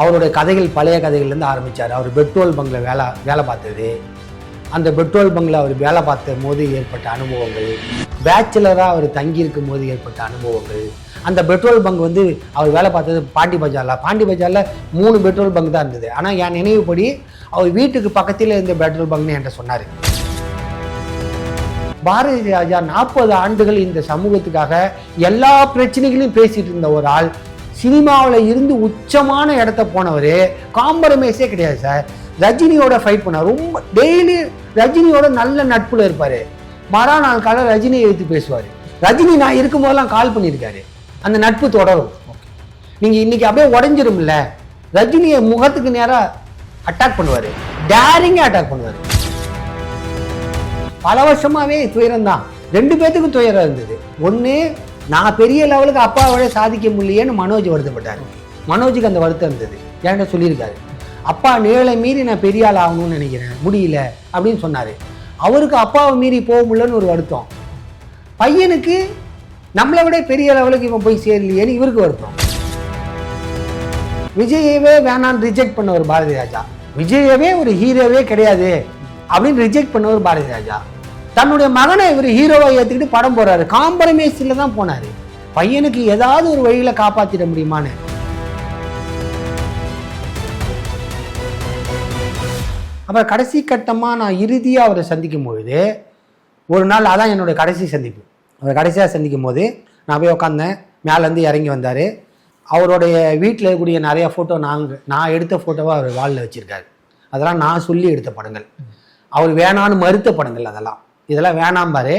அவருடைய கதைகள் பழைய கதைகள்லேருந்து ஆரம்பித்தார். அவர் பெட்ரோல் பங்கில் வேலை பார்த்தது, அந்த பெட்ரோல் பங்கில் அவர் வேலை பார்த்த போது ஏற்பட்ட அனுபவங்கள், பேச்சுலராக அவர் தங்கியிருக்கும் போது ஏற்பட்ட அனுபவங்கள், அந்த பெட்ரோல் பங்க் வந்து அவர் வேலை பார்த்தது பாண்டி பஜாரில் 3 பெட்ரோல் பங்க் தான் இருந்தது. ஆனால் என் நினைவுப்படி அவர் வீட்டுக்கு பக்கத்தில் இருந்த பெட்ரோல் பங்க்னு என்கிட்ட சொன்னார். பாரதி ராஜா 40 ஆண்டுகள் இந்த சமூகத்துக்காக எல்லா பிரச்சனைகளையும் பேசிட்டு இருந்த ஒரு ஆள், சினிமாவில் இருந்து உச்சமான இடத்த போனவர், காம்ப்ரமைஸே கிடையாது சார். ரஜினியோட ஃபைட் பண்ணார், ரொம்ப டெய்லி ரஜினியோட நல்ல நட்புல இருப்பார். மறுநாள் காலை ரஜினியை எடுத்து பேசுவார். ரஜினி நான் இருக்கும் போதெல்லாம் கால் பண்ணியிருக்காரு. அந்த நட்பு தொடரும். நீங்கள் இன்னைக்கு அப்படியே உடஞ்சிரும்ல. ரஜினியை முகத்துக்கு நேராக அட்டாக் பண்ணுவார், டேரிங்காக அட்டாக் பண்ணுவார். பல வருஷமாவே துயரம் தான். 2 பேத்துக்கும் துயரம் இருந்தது. ஒன்று, நான் பெரிய லெவலுக்கு அப்பாவோட சாதிக்க முடியலையேன்னு மனோஜ் வருத்தப்பட்டார். மனோஜுக்கு அந்த வருத்தம் இருந்தது, என்கிட்ட சொல்லியிருக்காரு. அப்பா நிழலை மீறி நான் பெரிய ஆள் ஆகணும்னு நினைக்கிறேன், முடியல அப்படின்னு சொன்னார். அவருக்கு அப்பாவை மீறி போக முடியலன்னு ஒரு வருத்தம். பையனுக்கு நம்மளை விட பெரிய லெவலுக்கு இவன் போய் சேரலையேன்னு இவருக்கு வருத்தம். விஜயவே வேணான்னு ரிஜெக்ட் பண்ண ஒரு பாரதி ராஜா, விஜயவே ஒரு ஹீரோவே கிடையாது அப்படின்னு ரிஜெக்ட் பண்ண ஒரு பாரதி ராஜா, தன்னுடைய மகனை இவர் ஹீரோவை ஏற்றுக்கிட்டு படம் போறாரு. காம்ப்ரமைஸில் தான் போனாரு. பையனுக்கு ஏதாவது ஒரு வழியில காப்பாற்றிட முடியுமான்னு. அப்புறம் கடைசி கட்டமாக நான் இறுதியாக அவரை சந்திக்கும் பொழுது ஒரு நாள், அதான் என்னுடைய கடைசி சந்திப்பு. அவர் கடைசியாக சந்திக்கும் போது நான் போய் உட்காந்தேன். மேலேருந்து இறங்கி வந்தார். அவருடைய வீட்டில் இருக்கக்கூடிய நிறைய ஃபோட்டோ நான் எடுத்த ஃபோட்டோவை அவர் வாலில் வச்சுருக்காரு. அதெல்லாம் நான் சொல்லி எடுத்த படங்கள், அவர் வேணான்னு மறுத்த படங்கள். இதெல்லாம் வேணாம்பாரு,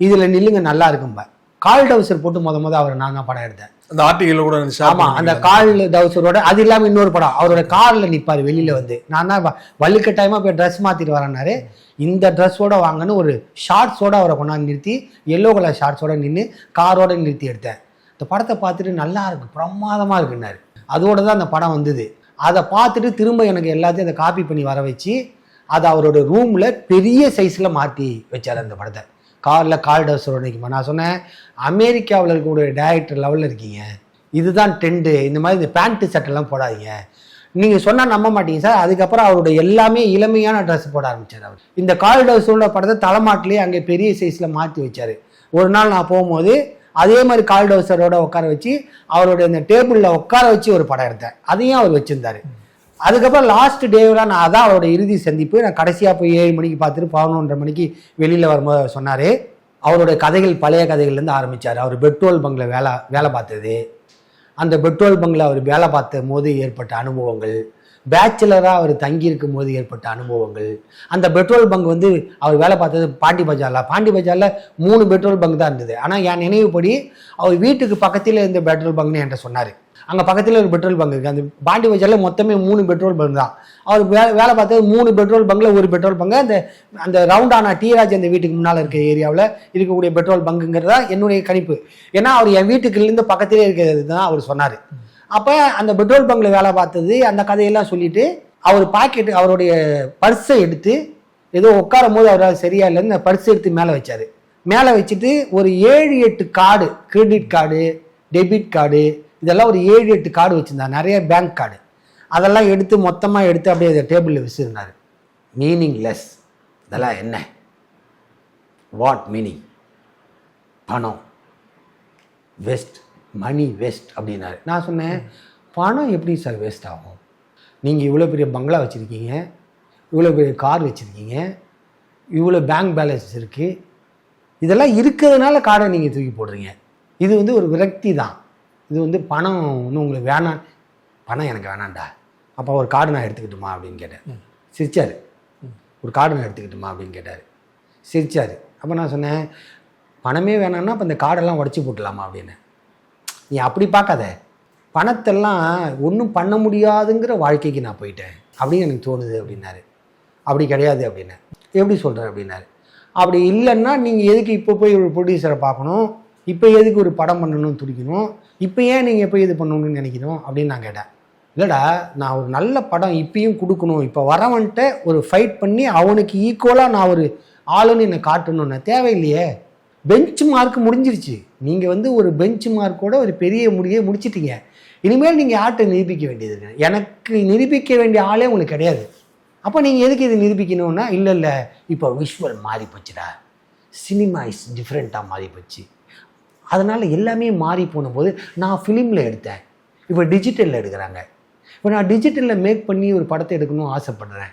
இதில் நில்லுங்க நல்லா இருக்கும்பார். கால் டவுசர் போட்டு முத அவர் நான் தான் படம் எடுத்தேன். அந்த ஆர்டிகல் கூட ஆமாம், அந்த கால் டவுசரோட. அது இல்லாமல் இன்னொரு படம், அவரோட காரில் நிற்பார் வெளியில் வந்து. நான் தான் வலுக்கட்டாயமாக போய் ட்ரெஸ் மாற்றிட்டு வரேன்னாரு. இந்த ட்ரெஸ்ஸோட வாங்கன்னு ஒரு ஷார்ட்ஸோட அவரை கொண்டாந்து நிறுத்தி, எல்லோ கலர் ஷார்ட்ஸோட நின்று காரோட நிறுத்தி எடுத்தேன். இந்த படத்தை பார்த்துட்டு நல்லா இருக்கு, பிரமாதமாக இருக்குன்னாரு. அதோட தான் அந்த படம் வந்தது. அதை பார்த்துட்டு திரும்ப எனக்கு எல்லாத்தையும் அதை காப்பி பண்ணி வர வச்சு, அதை அவரோட ரூமில் பெரிய சைஸில் மாற்றி வச்சார் அந்த படத்தை. காரில் கால் டவுசரோட நிற்குமா. நான் சொன்னேன், அமெரிக்காவில் இருக்கக்கூடிய டைரக்டர் லெவலில் இருக்கீங்க, இதுதான் ட்ரெண்டு, இந்த மாதிரி இந்த பேண்ட்டு சட்டெல்லாம் போடாதீங்க. நீங்கள் சொன்னால் நம்ப மாட்டீங்க சார். அதுக்கப்புறம் அவருடைய எல்லாமே இளமையான ட்ரெஸ் போட ஆரம்பித்தார் அவர். இந்த கால் டவுசரோட படத்தை தலைமாட்டிலே அங்கே பெரிய சைஸில் மாற்றி வச்சார். ஒரு நாள் நான் போகும்போது அதே மாதிரி கால் டவுசரோட உட்கார வச்சு அவருடைய அந்த டேபிளில் உட்கார வச்சு ஒரு படம் எடுத்தேன். அதையும் அவர் வச்சுருந்தார். அதுக்கப்புறம் லாஸ்ட் டேவெலாம் நான் அதான் அவரோட இறுதி சந்திப்பு. நான் கடைசியாக போய் 7 மணிக்கு பார்த்துட்டு 11:30 மணிக்கு வெளியில் வரும்போது சொன்னார். அவருடைய கதைகள் பழைய கதைகள்லேருந்து ஆரம்பித்தார். அவர் பெட்ரோல் பங்கில் வேலை பார்த்தது, அந்த பெட்ரோல் பங்கில் அவர் வேலை பார்த்த போது ஏற்பட்ட அனுபவங்கள், பேச்சுலராக அவர் தங்கியிருக்கும் போது ஏற்பட்ட அனுபவங்கள், அந்த பெட்ரோல் பங்க் வந்து அவர் வேலை பார்த்தது பாண்டி பஜாரில் 3 பெட்ரோல் பங்க் தான் இருந்தது. ஆனால் என் நினைவுப்படி அவர் வீட்டுக்கு பக்கத்தில் இருந்த பெட்ரோல் பங்க்னு என்கிட்ட சொன்னார். அங்கே பக்கத்தில் ஒரு பெட்ரோல் பங்க் இருக்குது. அந்த பாண்டி பஜாரில் மொத்தமே 3 பெட்ரோல் பங்க் தான். அவர் வேலை பார்த்தது 3 பெட்ரோல் பங்கில் ஒரு பெட்ரோல் பங்கு அந்த ரவுண்டானா டிராஜ் அந்த வீட்டுக்கு முன்னால் இருக்க ஏரியாவில் இருக்கக்கூடிய பெட்ரோல் பங்குங்கிறது தான் என்னுடைய கணிப்பு. ஏன்னா அவர் என் வீட்டுக்குலேருந்து பக்கத்திலே இருக்கிறது தான் அவர் சொன்னார். அப்போ அந்த பெட்ரோல் பங்கில் வேலை பார்த்தது அந்த கதையெல்லாம் சொல்லிட்டு அவர் பாக்கெட்டு அவருடைய பர்ஸை எடுத்து ஏதோ உட்காரும் போது அவரால் சரியா இல்லைன்னு அந்த பர்ஸை எடுத்து மேலே வச்சார். மேலே வச்சுட்டு ஒரு 7-8 card, credit card, debit card, இதெல்லாம் ஒரு 7-8 கார்டு வச்சுருந்தார், நிறைய பேங்க் கார்டு. அதெல்லாம் எடுத்து மொத்தமாக எடுத்து அப்படியே அதை டேபிளில் விசிறினார். மீனிங்லெஸ், இதெல்லாம் என்ன, வாட் மீனிங், பணம் வெஸ்ட், மணி வேஸ்ட் அப்படின்னாரு. நான் சொன்னேன், பணம் எப்படி சார் வேஸ்ட் ஆகும்? நீங்கள் இவ்வளோ பெரிய பங்களா வச்சுருக்கீங்க, இவ்வளோ பெரிய கார் வச்சுருக்கீங்க, இவ்வளோ பேங்க் பேலன்ஸ் இருக்குது, இதெல்லாம் இருக்கிறதுனால காரை நீங்கள் தூக்கி போடுறீங்க. இது வந்து ஒரு விரக்தி தான். இது வந்து பணம் ஒன்றும் உங்களுக்கு வேணாம், பணம் எனக்கு வேணாண்டா, அப்போ ஒரு கார்டு நான் எடுத்துக்கிட்டுமா அப்படின்னு கேட்டேன். சிரிச்சார். ஒரு கார்டு நான் எடுத்துக்கிட்டுமா அப்படின்னு கேட்டார். சிரிச்சார். அப்போ நான் சொன்னேன், பணமே வேணான்னா அப்போ இந்த கார்டெல்லாம் உடச்சி போட்டலாமா அப்படின்னு. நீ அப்படி பார்க்காத, பணத்தெல்லாம் ஒன்றும் பண்ண முடியாதுங்கிற வாழ்க்கைக்கு நான் போயிட்டேன் அப்படின்னு எனக்கு தோணுது அப்படின்னாரு. அப்படி கிடையாது அப்படின்னேன். எப்படி சொல்கிறேன் அப்படின்னாரு. அப்படி இல்லைன்னா நீங்கள் எதுக்கு இப்போ போய் ஒரு ப்ரொடியூசரை பார்க்கணும், இப்போ எதுக்கு ஒரு படம் பண்ணணும்னு துடிக்கணும், இப்போ ஏன் நீங்கள் எப்போ இது பண்ணணும்னு நினைக்கணும் அப்படின்னு நான் கேட்டேன். இல்லைடா, நான் ஒரு நல்ல படம் இப்பயும் கொடுக்கணும், இப்போ வரவன்ட்ட ஒரு ஃபைட் பண்ணி அவனுக்கு ஈக்குவலாக நான் ஒரு ஆளுன்னு என்னை காட்டணும்னு தேவையில்லையே. பெஞ்ச் மார்க் முடிஞ்சிருச்சு. நீங்கள் வந்து ஒரு பெஞ்ச் மார்க்கோட ஒரு பெரிய முடிச்சிட்டீங்க. இனிமேல் நீங்கள் யார்கிட்ட நிரூபிக்க வேண்டியது? எனக்கு நிரூபிக்க வேண்டிய ஆளே உங்களுக்கு கிடையாது. அப்போ நீங்கள் எதுக்கு இது நிரூபிக்கணும்னா, இல்லை இப்போ விஷுவல் மாறி போச்சுடா, சினிமா இஸ் டிஃப்ரெண்ட்டாக மாறி போச்சு, அதனால் எல்லாமே மாறி போன போது நான் ஃபிலிமில் எடுத்தேன், இப்போ டிஜிட்டலில் எடுக்கிறாங்க, இப்போ நான் டிஜிட்டலில் மேக் பண்ணி ஒரு படத்தை எடுக்கணும்னு ஆசைப்படுறேன்.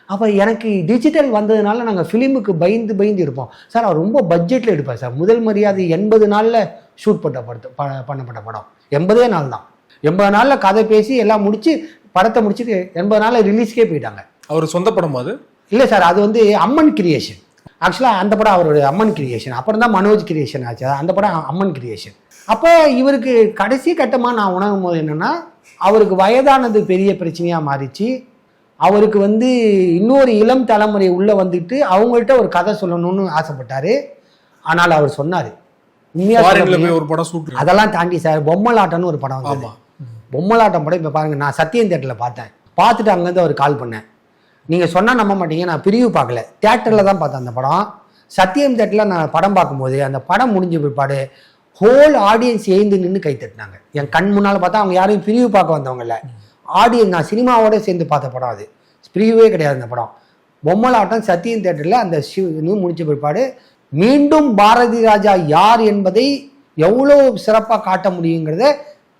அப்போ எனக்கு டிஜிட்டல் வந்ததுனால நாங்கள் ஃபிலிமுக்கு பயந்து இருப்போம். சார் அவர் ரொம்ப பட்ஜெட்டில் எடுப்பார் சார். முதல் மரியாதை 80 நாளில் ஷூட் பண்ணப்பட்ட படம் 80 நாள் தான். 80 நாளில் கதை பேசி எல்லாம் முடிச்சு படத்தை முடிச்சுட்டு 80 நாளில் ரிலீஸ்க்கே போயிட்டாங்க. அவர் சொந்த படம் அது இல்லை சார், அது வந்து அம்மன் கிரியேஷன். ஆக்சுவலாக அந்த படம் அவருடைய அம்மன் கிரியேஷன். அப்புறம் தான் மனோஜ் கிரியேஷன் ஆச்சு. அந்த படம் அம்மன் கிரியேஷன். அப்போ இவருக்கு கடைசி கட்டமாக நான் உணரும் போது என்னென்னா, அவருக்கு வயதானது பெரிய பிரச்சனையாக மாறிச்சு. அவருக்கு வந்து இன்னொரு இளம் தலைமுறை உள்ளே வந்துட்டு அவங்கள்ட்ட ஒரு கதை சொல்லணும்னு ஆசைப்பட்டார். ஆனால் அவர் சொன்னார், உண்மையாக ஒரு படம் ஷூட், அதெல்லாம் தாண்டி சார் பொம்மலாட்டம்னு ஒரு படம் வந்து, பொம்மலாட்டம் படம் இப்போ பாருங்கள், நான் சத்யம் தேட்டரில் பார்த்துட்டு அங்கேருந்து அவர் கால் பண்ணேன். நீங்கள் சொன்னால் நம்ப மாட்டீங்க, நான் பிரிவு பார்க்கல, தேட்டரில் தான் பார்த்தேன் அந்த படம். சத்யம் தேட்டரில் நான் படம் பார்க்கும்போது அந்த படம் முடிஞ்ச பிற்பாடு ஹோல் ஆடியன்ஸ் எழுந்து நின்று கை தட்டினாங்க. என் கண் முன்னால் பார்த்தா அவங்க யாரையும் பிரிவு பார்க்க வந்தவங்கல்ல, ஆடியன்ஸ். நான் சினிமாவோட சேர்ந்து பார்த்த படம் அது, பிரிவே கிடையாது அந்த படம். பொம்மலாட்டம் சத்யம் தேட்டரில் அந்த முடிச்ச பிற்பாடு மீண்டும் பாரதி ராஜா யார் என்பதை எவ்வளோ சிறப்பாக காட்ட முடியுங்கிறத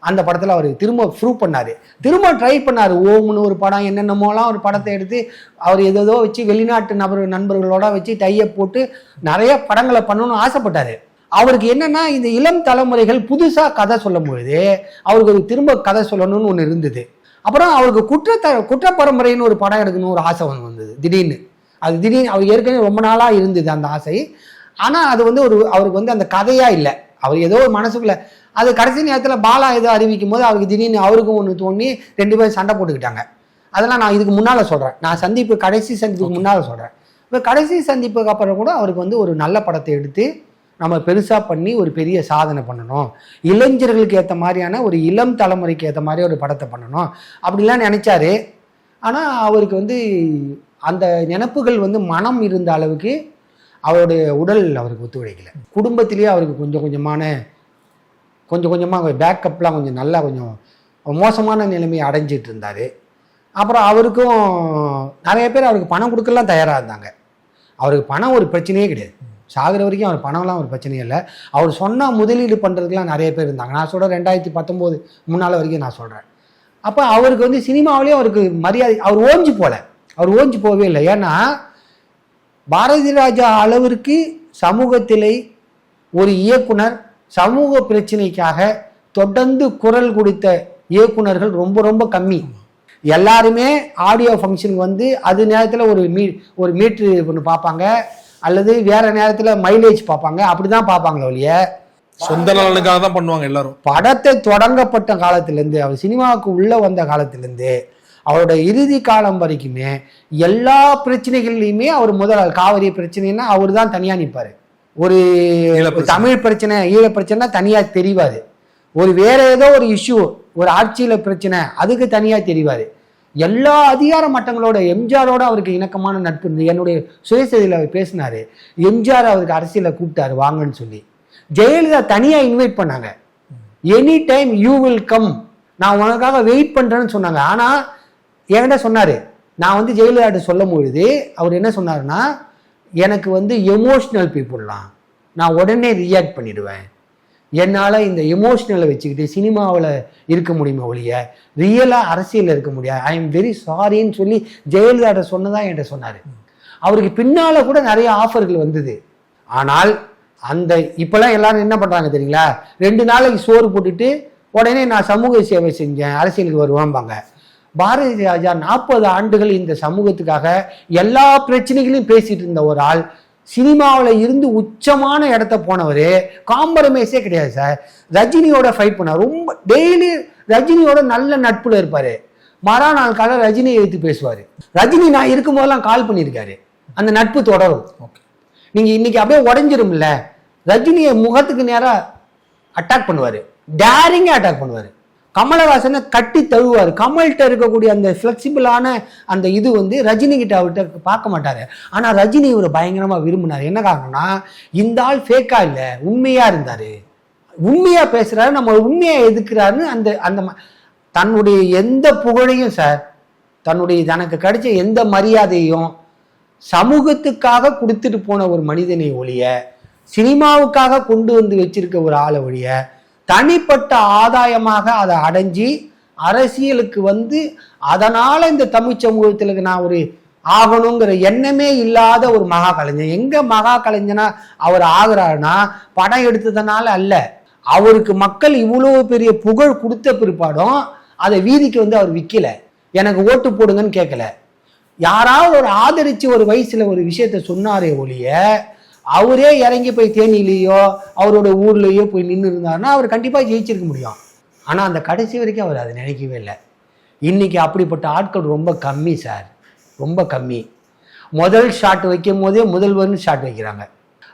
அந்த படத்தில் அவர் திரும்ப ப்ரூவ் பண்ணார். திரும்ப ட்ரை பண்ணார். ஓம்னு ஒரு படம், என்னென்னமோலாம் ஒரு படத்தை எடுத்து அவர் ஏதோ வச்சு வெளிநாட்டு நண்பர்களோட வச்சு டையை போட்டு நிறைய படங்களை பண்ணணும்னு ஆசைப்பட்டார். அவருக்கு என்னன்னா, இந்த இளம் தலைமுறைகள் புதுசாக கதை சொல்லும் பொழுது அவருக்கு ஒரு திரும்ப கதை சொல்லணும்னு ஒன்று இருந்தது. அப்புறம் அவருக்கு குற்றப்பரம்பரைன்னு ஒரு படம் எடுக்கணும்னு ஒரு ஆசை வந்தது திடீர்னு. அது திடீர்னு அவர் ஏற்கனவே ரொம்ப நாளாக இருந்தது அந்த ஆசை. ஆனால் அது வந்து அவருக்கு வந்து அந்த கதையாக இல்லை. அவர் ஏதோ ஒரு மனசுக்குள்ள, அது கடைசி நேரத்தில் பாலா ஏதோ அறிவிக்கும் போது அவருக்கு திடீர்னு அவருக்கும் ஒன்று தோணி 2 பேரும் சண்டை போட்டுக்கிட்டாங்க. அதெல்லாம் நான் இதுக்கு முன்னால் சொல்கிறேன், நான் கடைசி சந்திப்புக்கு முன்னால் சொல்கிறேன். இப்போ கடைசி சந்திப்புக்கு அப்புறம் கூட அவருக்கு வந்து ஒரு நல்ல படத்தை எடுத்து நம்ம பெருசாக பண்ணி ஒரு பெரிய சாதனை பண்ணணும், இளைஞர்களுக்கு ஏற்ற மாதிரியான ஒரு இளம் தலைமுறைக்கு ஏற்ற மாதிரி ஒரு படத்தை பண்ணணும் அப்படிலாம் நினைச்சாரு. ஆனால் அவருக்கு வந்து அந்த நினைப்புகள் வந்து மனம் இருந்த அளவுக்கு அவருடைய உடல் அவருக்கு ஒத்துழைக்கல. குடும்பத்திலேயே அவருக்கு கொஞ்சம் கொஞ்சமாக பேக்கப்லாம் கொஞ்சம் நல்லா கொஞ்சம் மோசமான நிலைமையை அடைஞ்சிட்டு இருந்தார். அப்புறம் அவருக்கும் நிறைய பேர் அவருக்கு பணம் கொடுக்கலாம் தயாராக இருந்தாங்க. அவருக்கு பணம் ஒரு பிரச்சனையே கிடையாது, சாகிற வரைக்கும் அவர் பணம்லாம் ஒரு பிரச்சனையே இல்லை. அவர் சொன்னால் முதலீடு பண்ணுறதுக்கெலாம் நிறைய பேர் இருந்தாங்க. நான் சொல்கிறேன் 2019 முன்னால் வரைக்கும் நான் சொல்கிறேன். அப்போ அவருக்கு வந்து சினிமாவிலேயும் அவருக்கு மரியாதை, அவர் ஓஞ்சி போகவே இல்லை. ஏன்னா பாரதி ராஜா அளவிற்கு சமூகத்திலே ஒரு இயக்குனர் சமூக பிரச்சனைக்காக தொடர்ந்து குரல் கொடுத்த இயக்குனர்கள் ரொம்ப ரொம்ப கம்மி. எல்லாருமே ஆடியோ ஃபங்க்ஷனுக்கு வந்து அது நேரத்தில் ஒரு மீட்ரு ஒன்று பார்ப்பாங்க, அல்லது வேற நேரத்தில் மைலேஜ் பார்ப்பாங்க, அப்படிதான் பார்ப்பாங்களே ஒழிய சொந்த நலனுக்காக தான் பண்ணுவாங்க எல்லாரும். படத்தை தொடங்கப்பட்ட காலத்திலேருந்து, அவர் சினிமாவுக்கு உள்ள வந்த காலத்திலேருந்து அவரோட இறுதி காலம் வரைக்குமே எல்லா பிரச்சனைகள்லையுமே அவர் முதல் காவிரி பிரச்சனைன்னா அவர் தான் தனியாக நிற்பார். ஒரு தமிழ் பிரச்சனை, ஈழ பிரச்சனை தனியாக தெரிவார். ஒரு வேற ஏதோ ஒரு இஷ்யூ, ஒரு ஆட்சியில் பிரச்சனை, அதுக்கு தனியாக தெரிவார். எல்லா அதிகார மட்டங்களோட எம்ஜிஆரோட அவருக்கு இணக்கமான நட்பு இருந்தது. என்னுடைய சுயசரியில் அவர் பேசினார். எம்ஜிஆர் அவருக்கு அரசியலை கூப்பிட்டாரு வாங்கன்னு சொல்லி. ஜெயலலிதா தனியாக இன்வைட் பண்ணாங்க. Any time you will come, நான் உனக்காக வெயிட் பண்ணுறேன்னு சொன்னாங்க. ஆனால் என்கிட்ட சொன்னார், நான் வந்து ஜெயலலிதாட்ட சொல்லும் பொழுது அவர் என்ன சொன்னாருன்னா, எனக்கு வந்து எமோஷ்னல் பீப்புளெலாம் நான் உடனே ரியாக்ட் பண்ணிடுவேன், என்னால் இந்த எமோஷ்னலை வச்சுக்கிட்டு சினிமாவில் இருக்க முடியுமா ஒழிய ரியலாக அரசியலில் இருக்க முடியாது, ஐ எம் வெரி சாரின்னு சொல்லி ஜெயலலிதாட்ட சொன்னதான் என்கிட்ட சொன்னார். அவருக்கு பின்னால் கூட நிறைய ஆஃபர்கள் வந்தது. ஆனால் அந்த இப்போல்லாம் எல்லாரும் என்ன பண்ணுறாங்க தெரியுங்களா, 2 நாளைக்கு சோறு போட்டுட்டு உடனே நான் சமூக சேவை செஞ்சேன் அரசியலுக்கு வருவாம்பாங்க. பாரதி ராஜா 40 ஆண்டுகள் இந்த சமூகத்துக்காக எல்லா பிரச்சனைகளையும் பேசிட்டு இருந்த ஒரு ஆள், சினிமாவில் இருந்து உச்சமான இடத்த போனவர், காம்ப்ரமைஸே கிடையாது சார். ரஜினியோட ஃபைட் பண்ணார், ரொம்ப டெய்லி ரஜினியோட நல்ல நட்புல இருப்பார். மறுநாள் காலை ரஜினியை எடுத்து பேசுவார். ரஜினி நான் இருக்கும் போதெல்லாம் கால் பண்ணியிருக்காரு, அந்த நட்பு தொடரும். நீங்கள் இன்னைக்கு அப்படியே உடஞ்சிரும்ல, ரஜினியை முகத்துக்கு நேராக அட்டாக் பண்ணுவார், டேரிங்காக அட்டாக் பண்ணுவார். கமலஹாசனை கட்டி தழுவார். கமல்கிட்ட இருக்கக்கூடிய அந்த ஃப்ளெக்சிபிளான அந்த இது வந்து ரஜினி கிட்ட அவர்கிட்ட பார்க்க மாட்டாரு. ஆனால் ரஜினி இவரை பயங்கரமாக விரும்பினார். என்ன காரணம்னா, இந்த ஆள் ஃபேக்கா இல்லை, உண்மையா இருந்தாரு, உண்மையா பேசுறாரு, நம்ம உண்மையா எதுக்குறாருன்னு அந்த அந்த தன்னுடைய எந்த புகழையும் சார், தன்னுடைய தனக்கு கிடைச்ச எந்த மரியாதையும் சமூகத்துக்காக கொடுத்துட்டு போன ஒரு மனிதனை ஒழிய, சினிமாவுக்காக கொண்டு வந்து வச்சிருக்க ஒரு ஆளை ஒழிய, தனிப்பட்ட ஆதாயமாக அதை அடைஞ்சி அரசியலுக்கு வந்து அதனால இந்த தமிழ் சமூகத்தில் நான் ஒரு ஆகணுங்கிற எண்ணமே இல்லாத ஒரு மகா கலைஞர். எங்க மகா கலைஞனா அவர் ஆகுறாருன்னா படம் எடுத்ததுனால அல்ல, அவருக்கு மக்கள் இவ்வளவு பெரிய புகழ் கொடுத்த பிற்பாடும் அதை வீதிக்கு வந்து அவர் விற்கல, எனக்கு ஓட்டு போடுங்கன்னு கேட்கல. யாராவது ஒரு ஆதரிச்சு ஒரு வயசுல ஒரு விஷயத்த சொன்னாரே ஒழிய, அவரே இறங்கி போய் தேனிலேயோ அவரோட ஊர்லேயோ போய் நின்று இருந்தாருன்னா அவர் கண்டிப்பாக ஜெயிச்சிருக்க முடியும். ஆனால் அந்த கடைசி வரைக்கும் அவர் அதை நினைக்கவே இல்லை. இன்னைக்கு அப்படிப்பட்ட ஆட்கள் ரொம்ப கம்மி சார், ரொம்ப கம்மி. முதல் ஷாட் வைக்கும் போதே முதல்வர்னு ஷாட் வைக்கிறாங்க,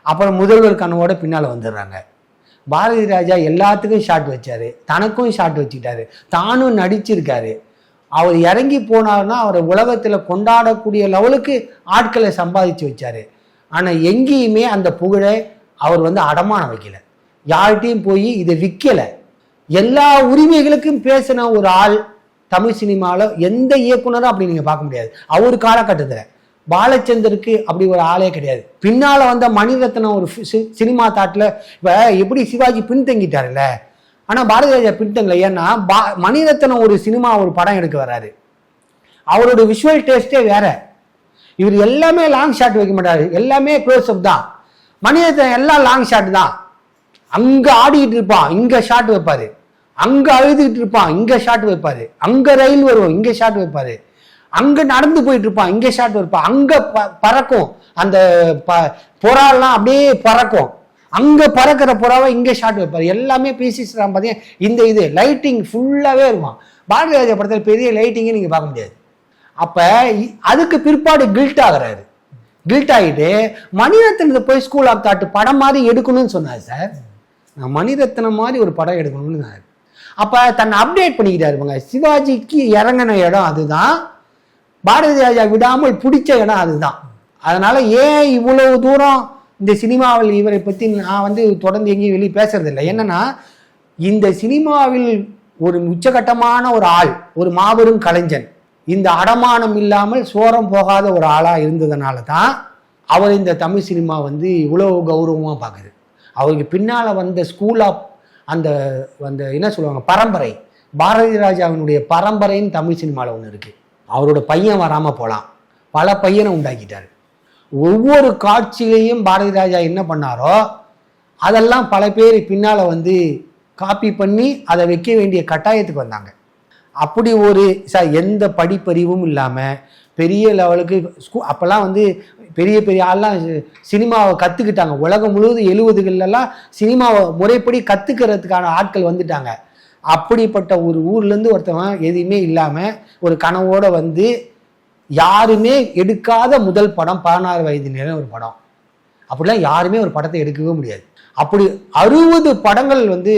அப்புறம் முதல்வர் கனவோட பின்னால் வந்துடுறாங்க. பாரதி ராஜா எல்லாத்துக்கும் ஷாட் வச்சாரு, தனக்கும் ஷாட் வச்சுக்கிட்டாரு, தானும் நடிச்சிருக்காரு. அவர் இறங்கி போனார்னா அவரை உலகத்தில் கொண்டாடக்கூடிய லெவலுக்கு ஆட்களை சம்பாதிச்சு வச்சாரு. ஆனால் எங்கேயுமே அந்த புகழை அவர் வந்து அடமானம் வைக்கல, யார்கிட்டையும் போய் இதை விற்கலை. எல்லா உரிமைகளுக்கும் பேசின ஒரு ஆள் தமிழ் சினிமாவில் எந்த இயக்குனரும் அப்படி நீங்கள் பார்க்க முடியாது. அவர் காலகட்டத்தில் பாலச்சந்தருக்கு அப்படி ஒரு ஆளே கிடையாது. பின்னால் வந்த மணிரத்னம் ஒரு சினிமா தாட்டில் இப்போ எப்படி சிவாஜி பின்தங்கிட்டார்ல, ஆனால் பாரதி ராஜா பின்தங்கல. ஏன்னா மணிரத்னம் ஒரு சினிமா ஒரு படம் எடுக்க வராரு, அவரோட விஷுவல் டேஸ்டே வேற. இவர் எல்லாமே லாங் ஷாட் வைக்க மாட்டாரு, எல்லாமே க்ளோஸ் அப் தான். மணிரத்னம் எல்லாம் லாங் ஷாட் தான். அங்க ஆடிக்கிட்டு இருப்பான், இங்க ஷாட் வைப்பாரு. அங்க அழுதுகிட்டு இருப்பான், இங்க ஷாட் வைப்பாரு. அங்க ரயில் வரும், இங்க ஷாட் வைப்பாரு. அங்க நடந்து போயிட்டு இருப்பான், இங்க ஷாட் வைப்பான். அங்க பறக்கும் அந்த புறாலாம் அப்படியே பறக்கும், அங்க பறக்கிற புறாவை இங்க ஷாட் வைப்பாரு. எல்லாமே பீசிஸ் பார்த்தீங்கன்னா இந்த இது லைட்டிங் ஃபுல்லாவே இருக்கும். பாரதி ராஜா படத்தில் பெரிய லைட்டிங்கே நீங்க பார்க்க முடியாது. அப்ப அதுக்கு பிற்பாடு கில்ட் ஆகுறாரு. கில்ட் ஆகிட்டு மணிரத்னத்தை போய் ஸ்கூல் ஆஃப் தாட் படம் மாதிரி எடுக்கணும்னு சொன்னார் சார். நான் மணிரத்னம் மாதிரி ஒரு படம் எடுக்கணும்னு சொன்னார். அப்ப தன்னை அப்டேட் பண்ணிக்கிட்டாருங்க. சிவாஜிக்கு இறங்கின இடம் அதுதான், பாரதி ராஜா விடாமல் பிடிச்ச இடம் அதுதான். அதனால ஏன் இவ்வளவு தூரம் இந்த சினிமாவில் இவரை பற்றி நான் வந்து தொடர்ந்து எங்கேயும் வெளியே பேசுறது இல்லை. என்னன்னா, இந்த சினிமாவில் ஒரு உச்சகட்டமான ஒரு ஆள், ஒரு மாபெரும் கலைஞன், இந்த அடமானம் இல்லாமல் சோரம் போகாத ஒரு ஆளாக இருந்ததுனால தான் அவர் இந்த தமிழ் சினிமா வந்து இவ்வளவு கௌரவமாக பார்க்குது. அவருக்கு பின்னால் வந்த ஸ்கூல் ஆஃப் அந்த அந்த என்ன சொல்லுவாங்க பரம்பரை, பாரதி ராஜாவினுடைய பரம்பரைன்னு தமிழ் சினிமாவில் ஒன்று இருக்குது. அவரோட பையன் வராமல் போகலாம், பல பையனை உண்டாக்கிட்டார். ஒவ்வொரு காட்சியிலையும் பாரதி ராஜா என்ன பண்ணாரோ அதெல்லாம் பல பேர் பின்னால் வந்து காப்பி பண்ணி அதை வைக்க வேண்டிய கட்டாயத்துக்கு வந்தாங்க. அப்படி ஒரு எந்த படிப்பறிவும் இல்லாமல் பெரிய லெவலுக்கு அப்போல்லாம் வந்து பெரிய பெரிய ஆள்லாம் சினிமாவை கற்றுக்கிட்டாங்க. உலகம் முழுவதும் 70களெல்லாம் சினிமாவை முறைப்படி கற்றுக்கிறதுக்கான ஆட்கள் வந்துட்டாங்க. அப்படிப்பட்ட ஒரு ஊர்லேருந்து ஒருத்தவன் எதுவுமே இல்லாமல் ஒரு கனவோடு வந்து யாருமே எடுக்காத முதல் படம் 16 வயது நிலை ஒரு படம். அப்படிலாம் யாருமே ஒரு படத்தை எடுக்கவே முடியாது. அப்படி 60 படங்கள் வந்து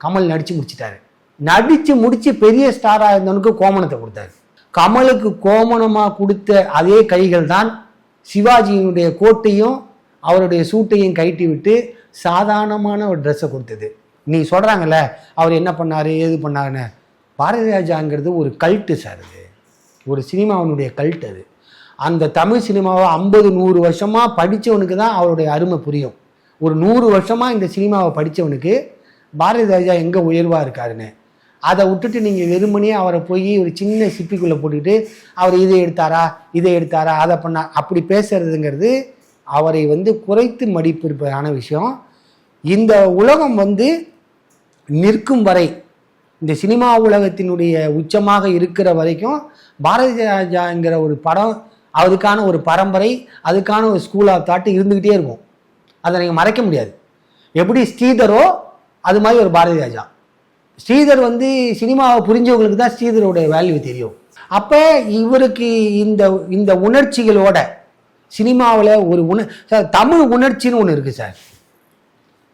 கமல் நடித்து முடிச்சிட்டாரு. நடித்து முடித்து பெரிய ஸ்டாராக இருந்தவனுக்கு கோமணத்தை கொடுத்தாரு. கமலுக்கு கோமணமாக கொடுத்த அதே கைகள் தான் சிவாஜியினுடைய கோட்டையும் அவருடைய சூட்டையும் கழட்டி விட்டு சாதாரணமான ஒரு ட்ரெஸ்ஸை கொடுத்தது. நீ சொல்கிறாங்கல்ல அவர் என்ன பண்ணார் ஏது பண்ணாருன்னு, பாரதி ராஜாங்கிறது ஒரு கல்ட்டு சார், அது ஒரு சினிமாவினுடைய கல்ட். அது அந்த தமிழ் சினிமாவை 50-100 வருஷமாக படித்தவனுக்கு தான் அவருடைய அருமை புரியும். ஒரு 100 வருஷமாக இந்த சினிமாவை படித்தவனுக்கு பாரதி ராஜா எங்கே உயர்வாக இருக்காருன்னு. அதை விட்டுட்டு நீங்கள் வெறுமனே அவரை போய் ஒரு சின்ன சிப்பிக்குள்ளே போட்டுக்கிட்டு அவர் இதை எடுத்தாரா அதை பண்ணா அப்படி பேசுறதுங்கிறது அவரை வந்து குறைத்து மதிப்பிருப்பதான விஷயம். இந்த உலகம் வந்து நிற்கும் வரை, இந்த சினிமா உலகத்தினுடைய உச்சமாக இருக்கிற வரைக்கும் பாரதி ராஜாங்கிற ஒரு படம், அதுக்கான ஒரு பரம்பரை, அதுக்கான ஒரு ஸ்கூல் ஆஃப் தாட் இருந்துக்கிட்டே இருக்கும். அதை நீங்கள் மறைக்க முடியாது. எப்படி ஸ்ரீதரோ அது மாதிரி ஒரு பாரதி ராஜா. ஸ்ரீதர் வந்து சினிமாவை புரிஞ்சவங்களுக்கு தான் ஸ்ரீதரோட வேல்யூ தெரியும். அப்போ இவருக்கு இந்த இந்த உணர்ச்சிகளோட சினிமாவில் ஒரு தமிழ் உணர்ச்சின்னு ஒன்று இருக்குது சார்.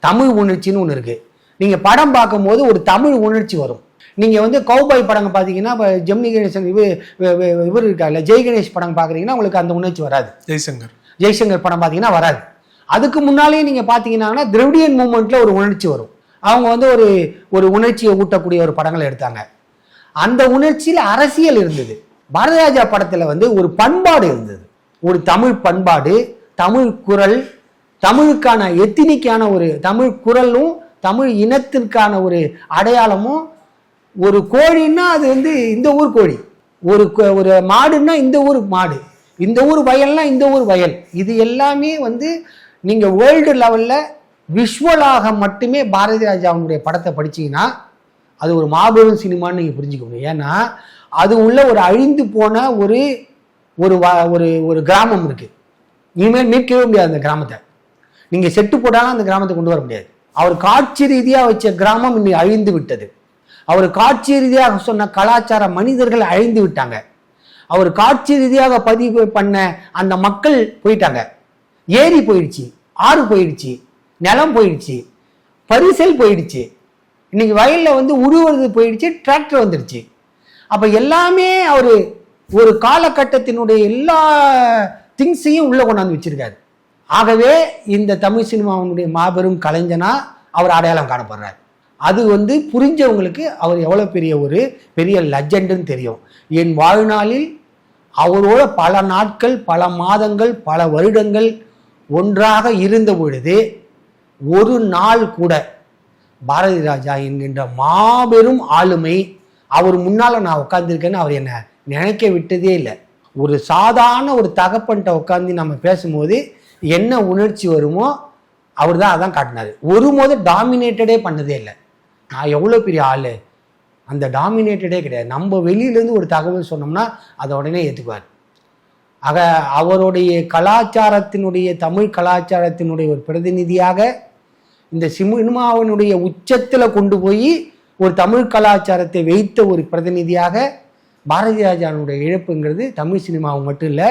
தமிழ் உணர்ச்சின்னு ஒன்று இருக்குது. நீங்கள் படம் பார்க்கும்போது ஒரு தமிழ் உணர்ச்சி வரும். நீங்கள் வந்து கௌபாய் படங்க பார்த்தீங்கன்னா இப்போ ஜெமினி கணேசன் இவர் இருக்காருல்ல ஜெய் கணேஷ் படம் பார்க்குறீங்கன்னா உங்களுக்கு அந்த உணர்ச்சி வராது. ஜெய்சங்கர் படம் பார்த்தீங்கன்னா வராது. அதுக்கு முன்னாலேயே நீங்கள் பார்த்தீங்கன்னா திராவிடியன் மூமெண்ட்டில் ஒரு உணர்ச்சி வரும். அவங்க வந்து ஒரு உணர்ச்சியை ஊட்டக்கூடிய ஒரு படங்களை எடுத்தாங்க. அந்த உணர்ச்சியில் அரசியல் இருந்தது. பாரதிராஜா படத்தில் வந்து ஒரு பண்பாடு இருந்தது, ஒரு தமிழ் பண்பாடு, தமிழ் குரல், தமிழுக்கான எத்தினிக்கான ஒரு தமிழ் குரலும் தமிழ் இனத்திற்கான ஒரு அடையாளமும். ஒரு கோழின்னா அது வந்து இந்த ஊர் கோழி, ஒரு மாடுன்னா இந்த ஊர் மாடு, இந்த ஊர் வயல்னா இந்த ஊர் வயல். இது எல்லாமே வந்து நீங்கள் வேர்ல்டு லெவலில் விஷுவலாக மட்டுமே பாரதி ராஜாவுடைய படத்தை படிச்சீங்கன்னா அது ஒரு மாபெரும் சினிமான்னு நீங்கள் புரிஞ்சுக்க முடியும். ஏன்னா அது உள்ள ஒரு அழிந்து போன ஒரு ஒரு கிராமம் இருக்கு. இனிமேல் மீட்கவே முடியாது அந்த கிராமத்தை. நீங்கள் செட்டு போட்டாலும் அந்த கிராமத்தை கொண்டு வர முடியாது. அவர் காட்சி ரீதியாக வச்ச கிராமம் இன்னைக்கு அழிந்து விட்டது. அவர் காட்சி ரீதியாக சொன்ன கலாச்சார மனிதர்கள் அழிந்து விட்டாங்க. அவர் காட்சி ரீதியாக பதிவு பண்ண அந்த மக்கள் போயிட்டாங்க. ஏரி போயிடுச்சு, ஆறு போயிடுச்சு, நிலம் போயிடுச்சு, பரிசல் போயிடுச்சு, இன்னைக்கு வயலில் வந்து உழுவுறது போயிடுச்சு, டிராக்டர் வந்துடுச்சு. அப்போ எல்லாமே அவர் ஒரு காலகட்டத்தினுடைய எல்லா திங்ஸையும் உள்ளே கொண்டாந்து வச்சிருக்காரு. ஆகவே இந்த தமிழ் சினிமாவினுடைய மாபெரும் கலைஞனா அவர் அடையாளம் காணப்படுறார். அது வந்து புரிஞ்சவங்களுக்கு அவர் எவ்வளோ பெரிய லெஜண்டுன்னு தெரியும். என் வாழ்நாளில் அவரோட பல நாட்கள், பல மாதங்கள், பல வருடங்கள் ஒன்றாக இருந்த பொழுது ஒரு நாள் கூட பாரதி ராஜா என்கின்ற மாபெரும் ஆளுமை அவர் முன்னால் நான் உட்காந்துருக்கேன்னு அவர் என்னை நினைக்க விட்டதே இல்லை. ஒரு சாதாரண ஒரு தகப்பன்ட்ட உட்காந்து நம்ம பேசும்போது என்ன உணர்ச்சி வருமோ அவர் தான் அதான் காட்டினார். ஒருபோது டாமினேட்டடே பண்ணதே இல்லை. நான் எவ்வளோ பெரிய ஆள், அந்த டாமினேட்டடே கிடையாது. நம்ம வெளியிலேருந்து ஒரு தகவல் சொன்னோம்னா அதை உடனே ஏற்றுக்குவார். ஆக அவருடைய கலாச்சாரத்தினுடைய, தமிழ் கலாச்சாரத்தினுடைய ஒரு பிரதிநிதியாக இந்த சினிமாவினுடைய உச்சத்தில் கொண்டு போய் ஒரு தமிழ் கலாச்சாரத்தை வைத்த ஒரு பிரதிநிதியாக பாரதி ராஜாவுடைய இழப்புங்கிறது தமிழ் சினிமாவு மட்டும் இல்லை,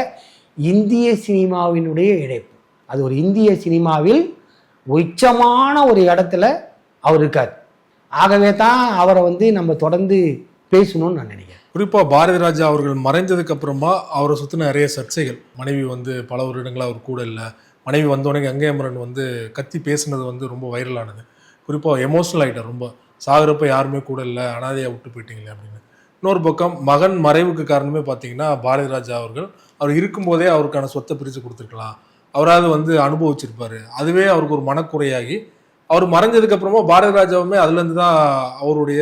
இந்திய சினிமாவினுடைய இழப்பு. அது ஒரு இந்திய சினிமாவில் உச்சமான ஒரு இடத்துல அவர் இருக்கார். ஆகவே தான் அவரை வந்து நம்ம தொடர்ந்து பேசணும்னு நான் நினைக்கிறேன். குறிப்பாக பாரதி ராஜா அவர்கள் மறைஞ்சதுக்கு அப்புறமா அவரை சுற்றின நிறைய சர்ச்சைகள், மனைவி வந்து பல வருடங்களாக அவர் கூட இல்லை, மனைவி வந்தோடனே கங்கை அமரன் வந்து கத்தி பேசுனது வந்து ரொம்ப வைரலானது. குறிப்பாக எமோஷனல் ஆகிட்டார், ரொம்ப சாகுறப்ப யாருமே கூட இல்லை, அனாதையாக விட்டு போயிட்டீங்களே அப்படின்னு. இன்னொரு பக்கம் மகன் மறைவுக்கு காரணமே பார்த்தீங்கன்னா பாரதி ராஜா அவர்கள் அவர் இருக்கும்போதே அவருக்கான சொத்தை பிரித்து கொடுத்துருக்கலாம், அவராவது வந்து அனுபவிச்சிருப்பாரு. அதுவே அவருக்கு ஒரு மனக்குறையாகி அவர் மறைஞ்சதுக்கு அப்புறமா பாரதி ராஜாவுமே அதுலேருந்து தான் அவருடைய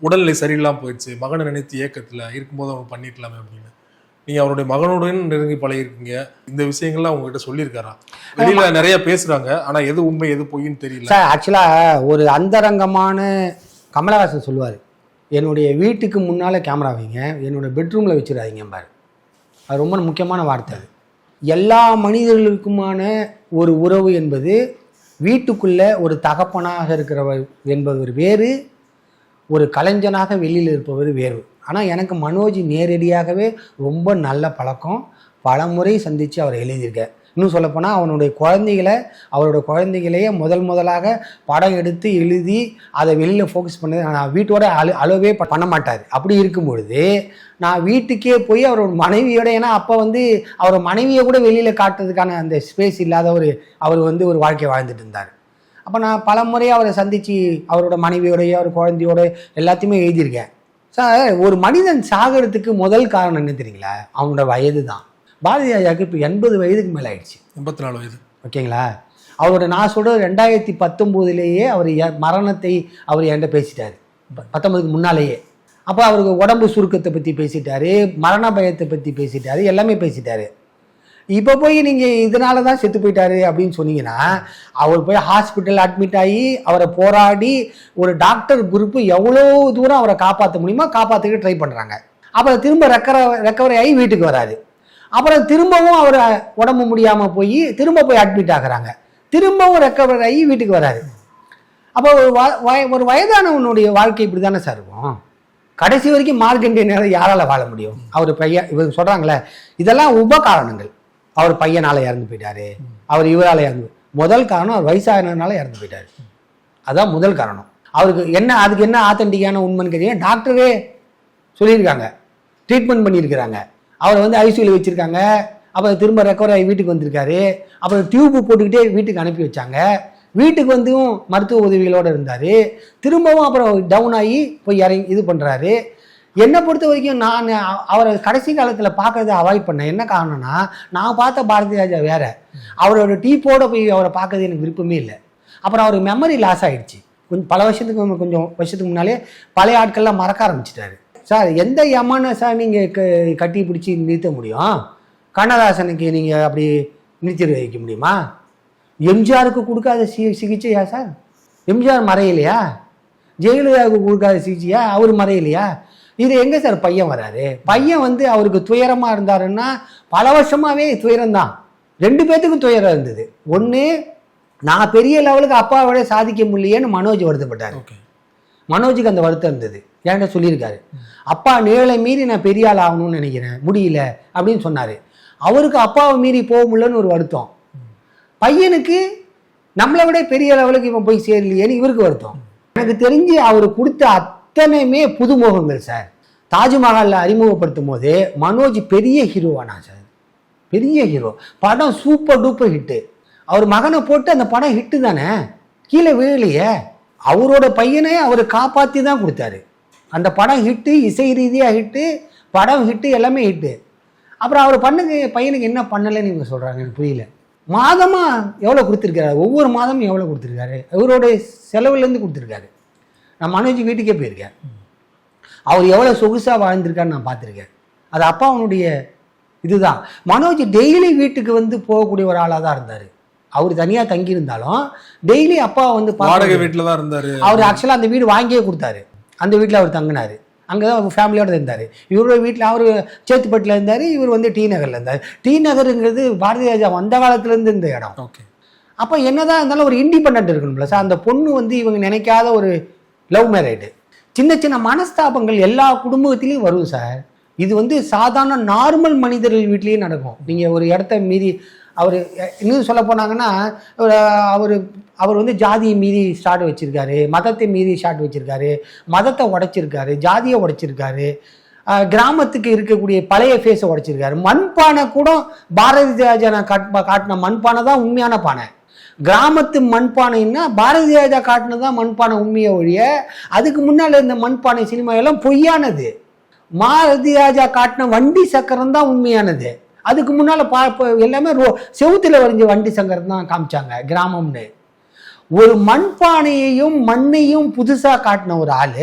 உடல்நிலை சரியில்லாமல் போயிடுச்சு. மகனை நினைத்து ஏக்கத்தில் இருக்கும்போது அவங்க பண்ணிக்கலாமே அப்படின்னு. நீங்கள் அவருடைய மகனுடன் நெருங்கி பழகிருக்கீங்க, இந்த விஷயங்கள்லாம் உங்ககிட்ட சொல்லியிருக்காரா? வெளியில நிறைய பேசுறாங்க, ஆனா எது உண்மை எது பொய்ன்னு தெரியல. சார் ஆக்சுவலாக ஒரு அந்தரங்கமான கமலஹாசன் சொல்லுவார், என்னுடைய வீட்டுக்கு முன்னால் கேமரா வைங்க, என்னோட பெட்ரூமில் வச்சுடாதீங்க பாரு. அது ரொம்ப முக்கியமான வார்த்தை. அது எல்லா மனிதர்களுக்குமான ஒரு உறவு என்பது வீட்டுக்குள்ளே ஒரு தகப்பனாக இருக்கிறவர் என்பவர் வேறு, ஒரு கலைஞனாக வெளியில் இருப்பவர் வேறு. ஆனால் எனக்கு மனோஜ் நேரடியாகவே ரொம்ப நல்ல பழக்கம், பல முறை சந்தித்து அவரை எழுதியிருக்கேன். இன்னும் சொல்லப்போனால் அவரோட குழந்தைகளையே முதலாக படம் எடுத்து எழுதி அதை வெளியில் ஃபோக்கஸ் பண்ணது நான் வீட்டோட அளவே பண்ண மாட்டார். அப்படி இருக்கும் பொழுது நான் வீட்டுக்கே போய் அவரோட மனைவியோட, ஏன்னா அப்போ வந்து அவரோட மனைவியை கூட வெளியில் காட்டுறதுக்கான அந்த ஸ்பேஸ் இல்லாத அவர் வந்து ஒரு வாழ்க்கை வாழ்ந்துட்டு இருந்தார். அப்போ நான் பல முறை அவரை சந்தித்து அவரோட மனைவியோடைய அவர் குழந்தையோட எல்லாத்தையுமே எழுதியிருக்கேன். சார், ஒரு மனிதன் சாகிறதுக்கு முதல் காரணம் என்ன தெரியுங்களா? அவனோட வயது தான். பாரதி ராஜாவுக்கு இப்போ 80 வயதுக்கு மேலே ஆயிடுச்சு, 84 வயது. ஓகேங்களா? அவரோட நான் சொல்கிறது 2019 அவர் மரணத்தை அவர் என்கிட்ட பேசிட்டார், 19க்கு முன்னாலேயே. அப்போ அவருக்கு உடம்பு சுருக்கத்தை பற்றி பேசிட்டாரு, மரண பயத்தை பற்றி பேசிட்டாரு, எல்லாமே பேசிட்டாரு. இப்போ போய் நீங்கள் இதனால தான் செத்து போயிட்டாரு அப்படின்னு சொன்னீங்கன்னா, அவர் போய் ஹாஸ்பிட்டல் அட்மிட் ஆகி அவரை போராடி ஒரு டாக்டர் குரூப்பு எவ்வளோ தூரம் அவரை காப்பாற்ற முடியுமோ காப்பாற்றுக்க ட்ரை பண்ணுறாங்க. அப்புறம் திரும்ப ரெக்கவரி ஆகி வீட்டுக்கு வராது. அப்புறம் திரும்பவும் அவர் உடம்பு முடியாமல் திரும்ப போய் அட்மிட் ஆகுறாங்க, திரும்பவும் ரெக்கவரி ஆகி வீட்டுக்கு வராது. அப்போ ஒரு வயதானவனுடைய வாழ்க்கை இப்படி தானே சார் இருக்கும். கடைசி வரைக்கும் மார்க்கண்டேயனால யாரால் வாழ முடியும்? அவர் பையன் இவர் சொல்கிறாங்களே, இதெல்லாம் உபகாரணங்கள். அவர் பையனால் இறந்து போயிட்டாரு, அவர் இவரால் இறந்து, முதல் காரணம் அவர் வயசானதுனால இறந்து போயிட்டாரு. அதான் முதல் காரணம். அதுக்கு என்ன ஆத்தென்டிக்கான உண்மைன்னு கேட்டீங்கன்னா டாக்டரே சொல்லியிருக்காங்க, ட்ரீட்மெண்ட் பண்ணியிருக்கிறாங்க. அவரை வந்து ஐசியூவில் வச்சுருக்காங்க. அப்புறம் திரும்ப ரெக்கவர் ஆகி வீட்டுக்கு வந்திருக்காரு. அப்புறம் டியூப்பு போட்டுக்கிட்டே வீட்டுக்கு அனுப்பி வச்சாங்க. வீட்டுக்கு வந்தும் மருத்துவ உதவிகளோடு இருந்தார். திரும்பவும் அப்புறம் டவுன் ஆகி போய் இறங்கி இது பண்ணுறாரு. என்னை பொறுத்த வரைக்கும் நான் அவரை கடைசி காலத்தில் பார்க்கறத அவாய்ட் பண்ணேன். என்ன காரணம்னா, நான் பார்த்த பாரதி ராஜா வேற. அவரோட டீப்போட போய் அவரை பார்க்கறது எனக்கு விருப்பமே இல்லை. அப்புறம் அவருக்கு மெமரி லாஸ் ஆகிடுச்சு. பல வருஷத்துக்கு முன்னாலே பழைய ஆட்கள்லாம் மறக்க ஆரம்பிச்சிட்டாரு. சார் எந்த யமான சார் நீங்கள் கட்டி பிடிச்சி நிறுத்த முடியும்? கண்ணதாசனுக்கு நீங்கள் அப்படி நிறுத்தி வைக்க முடியுமா? எம்ஜிஆருக்கு கொடுக்காத சிகிச்சையா சார்? எம்ஜிஆர் மறையிலையா? ஜெயலலிதாவுக்கு கொடுக்காத சிகிச்சையா? அவர் மறையிலையா? இது எங்கே சார் பையன் வராரு? பையன் வந்து அவருக்கு துயரமாக இருந்தாருன்னா பல வருஷமாகவே துயரம்தான். 2 பேர்த்துக்கும் துயரம் இருந்தது. ஒன்று, நான் பெரிய லெவலுக்கு அப்பாவோட சாதிக்க முடியலையேன்னு மனோஜ் வருத்தப்பட்டார். மனோஜுக்கு அந்த வருத்தம் இருந்தது. என்கிட்ட சொல்லியிருக்காரு, அப்பா நிழலை மீறி நான் பெரிய ஆள் ஆகணும்னு நினைக்கிறேன், முடியல அப்படின்னு சொன்னார். அவருக்கு அப்பாவை மீறி போக முடியலன்னு ஒரு வருத்தம். பையனுக்கு நம்மளை விட பெரிய லெவலுக்கு இவன் போய் சேரலையேன்னு இவருக்கு வருத்தம். எனக்கு தெரிஞ்சு அவர் கொடுத்த அத்தனையுமே புதுமுகங்கள் சார். தாஜ்மஹாலில் அறிமுகப்படுத்தும் போது மனோஜ் பெரிய ஹீரோவானா சார், பெரிய ஹீரோ. படம் சூப்பர் டூப்பர் ஹிட்டு. அவர் மகனை போட்டு அந்த படம் ஹிட்டு தானே, கீழே விழலையே. அவரோட பையனை அவர் காப்பாற்றி தான் கொடுத்தாரு. அந்த படம் ஹிட்டு, இசை ரீதியாக ஹிட்டு, படம் ஹிட்டு, எல்லாமே ஹிட்டு. அப்புறம் அவர் பையனுக்கு என்ன பண்ணலைன்னு இவங்க சொல்கிறாங்க, எனக்கு புரியல. மாதமாக எவ்வளோ கொடுத்துருக்காரு, ஒவ்வொரு மாதமும் எவ்வளோ கொடுத்துருக்காரு, அவரோட செலவுலேருந்து கொடுத்துருக்காரு. நான் மனோஜ் வீட்டுக்கே போயிருக்கேன். அவர் எவ்வளோ சொகுசாக வாழ்ந்திருக்காருன்னு நான் பார்த்துருக்கேன். அது அப்பா அவனுடைய இதுதான். மனோஜ் டெய்லி வீட்டுக்கு வந்து போகக்கூடிய ஒரு ஆளாக தான் இருந்தார். அவர் தனியாக தங்கியிருந்தாலும் டெய்லி அப்பா வந்து வாடகை வீட்டில் தான் இருந்தார். அவர் ஆக்சுவலாக அந்த வீடு வாங்கியே கொடுத்தாரு. அந்த வீட்டில் அவர் தங்கினார். அங்கே தான் அவர் ஃபேமிலியோடு இருந்தார். இவரோட வீட்டில் அவர் சேத்துப்பட்டில் இருந்தார், இவர் வந்து டி நகரில் இருந்தார். டி நகருங்கிறது பாரதி ராஜா வந்த காலத்துலேருந்து இந்த இடம். ஓகே. அப்போ என்னதான் இருந்தாலும் ஒரு இண்டிபெண்ட் இருக்கணும்ல சார். அந்த பொண்ணு வந்து இவங்க நினைக்காத ஒரு லவ் மேரேஜ். சின்ன சின்ன மனஸ்தாபங்கள் எல்லா குடும்பத்திலையும் வரும் சார். இது வந்து சாதாரண நார்மல் மனிதர்கள் வீட்லேயும் நடக்கும். நீங்கள் ஒரு இடத்த மீறி அவர் இன்னும் சொல்ல போனாங்கன்னா அவர் வந்து ஜாதியை மீறி ஸ்டார்ட் வச்சுருக்காரு, மதத்தை மீறி ஸ்டார்ட் வச்சுருக்காரு, மதத்தை உடைச்சிருக்காரு, ஜாதியை உடைச்சிருக்காரு, கிராமத்துக்கு இருக்கக்கூடிய பழைய ஃபேஸை உடைச்சிருக்காரு. மண்பானை கூட பாரதி ராஜா காட்டின மண்பானை தான் உண்மையான பானை. கிராமத்து மண்பானைன்னா பாரதி ராஜா காட்டினதான் மண்பானை உண்மையை ஒழிய அதுக்கு முன்னால் இருந்த மண்பானை சினிமா எல்லாம் பொய்யானது. பாரதி ராஜா காட்டின வண்டி சக்கரம் தான் உண்மையானது. அதுக்கு முன்னால் எல்லாமே செவுத்துல வரைஞ்ச வண்டி சக்கரம் தான் காமிச்சாங்க கிராமம்னு. ஒரு மண்பானையையும் மண்ணையும் புதுசாக காட்டின ஒரு ஆள்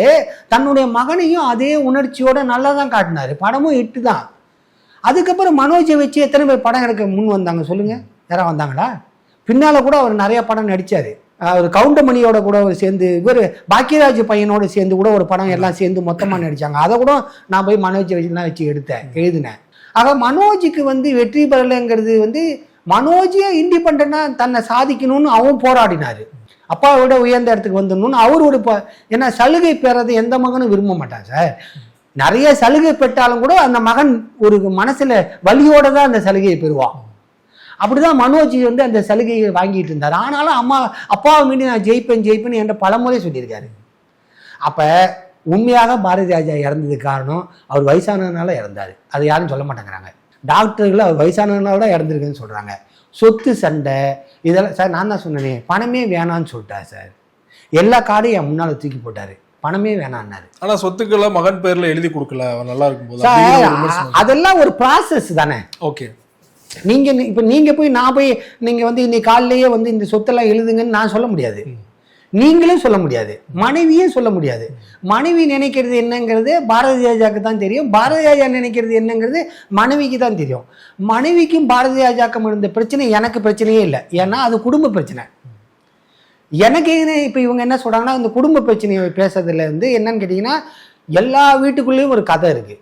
தன்னுடைய மகனையும் அதே உணர்ச்சியோட நல்லா தான் காட்டினாரு. படமும் ஹிட்டு தான். அதுக்கப்புறம் மனோஜை வச்சு எத்தனை பேர் படம் எடுக்க முன் வந்தாங்க சொல்லுங்க? யாராவது வந்தாங்களா? பின்னால் கூட அவர் நிறைய படம் நடித்தார். அவர் கவுண்டமணியோட கூட சேர்ந்து, இவர் பாக்கியராஜ் பையனோட சேர்ந்து கூட ஒரு படம் எல்லாம் சேர்ந்து மொத்தமாக நடித்தாங்க. அதை கூட நான் போய் மனோஜை வச்சு எழுதினேன். ஆக மனோஜுக்கு வந்து வெற்றி பெறலைங்கிறது வந்து மனோஜே இண்டிபெண்டாக தன்னை சாதிக்கணும்னு அவன் போராடினார். அப்பாவோட உயர்ந்த இடத்துக்கு வந்துடணும்னு அவரோட ஏன்னா சலுகை பெறது எந்த மகனும் விரும்ப மாட்டான் சார். நிறைய சலுகை பெற்றாலும் கூட அந்த மகன் ஒரு மனசுல வலியோட தான் அந்த சலுகையை பெறுவான். அப்படிதான் மனோஜ் வந்து அந்த சலுகையை வாங்கிட்டு இருந்தார். ஆனாலும் அப்பாவை மீறி நான் ஜெயிப்பேன் என்ற பலமுறை சொல்லியிருக்காரு. அப்ப உண்மையாக பாரதி ராஜா இறந்ததுக்கு காரணம் அவர் வயசானதுனால இறந்தார். அது யாரும் சொல்ல மாட்டேங்கிறாங்க. டாக்டர்கள் அவர் வயசானதுனால தான் இறந்துருக்குன்னு சொல்றாங்க. சொத்து சண்டை இதெல்லாம் சார். நான் தான் சொன்னேனே, பணமே வேணான்னு சொல்லிட்டார் சார். எல்லா கார்டையும் என் முன்னால தூக்கி போட்டாரு, பணமே வேணான்னாரு. ஆனா சொத்துக்களை மகன் பேர்ல எழுதி கொடுக்கல, அவர் நல்லா இருக்கும் போது. அதெல்லாம் ஒரு ப்ராசஸ் தானே. ஓகே. நீங்க போய் நான் போய் நீங்க வந்து இன்னைக்கு காலையிலேயே வந்து இந்த சொத்தெல்லாம் எழுதுங்கன்னு நான் சொல்ல முடியாது. நீங்களும் சொல்ல முடியாது, மனைவியும் சொல்ல முடியாது. மனைவி நினைக்கிறது என்னங்கிறது பாரதி ராஜாவுக்கு தான் தெரியும். பாரதி ராஜா நினைக்கிறது என்னங்கிறது மனைவிக்கு தான் தெரியும். மனைவிக்கும் பாரதி ராஜாக்கும் இருந்த பிரச்சனை எனக்கு பிரச்சனையே இல்லை. ஏன்னா அது குடும்ப பிரச்சனை. எனக்கு இப்போ இவங்க என்ன சொல்றாங்கன்னா, இந்த குடும்ப பிரச்சனையை பேசுறதுல இருந்து என்னன்னு கேட்டீங்கன்னா, எல்லா வீட்டுக்குள்ளேயும் ஒரு கதை இருக்கு.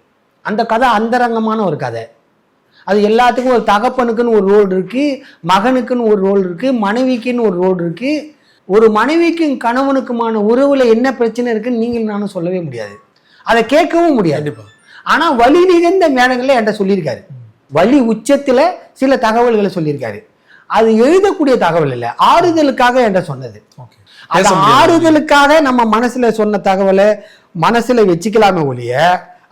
அந்த கதை அந்தரங்கமான ஒரு கதை. அது எல்லாத்துக்கும் ஒரு தகப்பனுக்குன்னு ஒரு ரோல் இருக்கு, மகனுக்குன்னு ஒரு ரோல் இருக்கு, மனைவிக்குன்னு ஒரு ரோல் இருக்கு. ஒரு மனைவிக்கும் கணவனுக்குமான உறவுல என்ன பிரச்சனை இருக்குன்னு நீங்கள் நானும் சொல்லவே முடியாது, அதை கேட்கவும் முடியாது. ஆனா வலி நிறைந்த மேடங்கள்ல என்கிட்ட சொல்லியிருக்காரு. வலி உச்சத்துல சில தகவல்களை சொல்லியிருக்காரு. அது எழுதக்கூடிய தகவல் இல்லை, ஆறுதலுக்காக என்கிட்ட சொன்னது. அது ஆறுதலுக்காக நம்ம மனசுல சொன்ன தகவலை மனசுல வச்சுக்கலாமே ஒழிய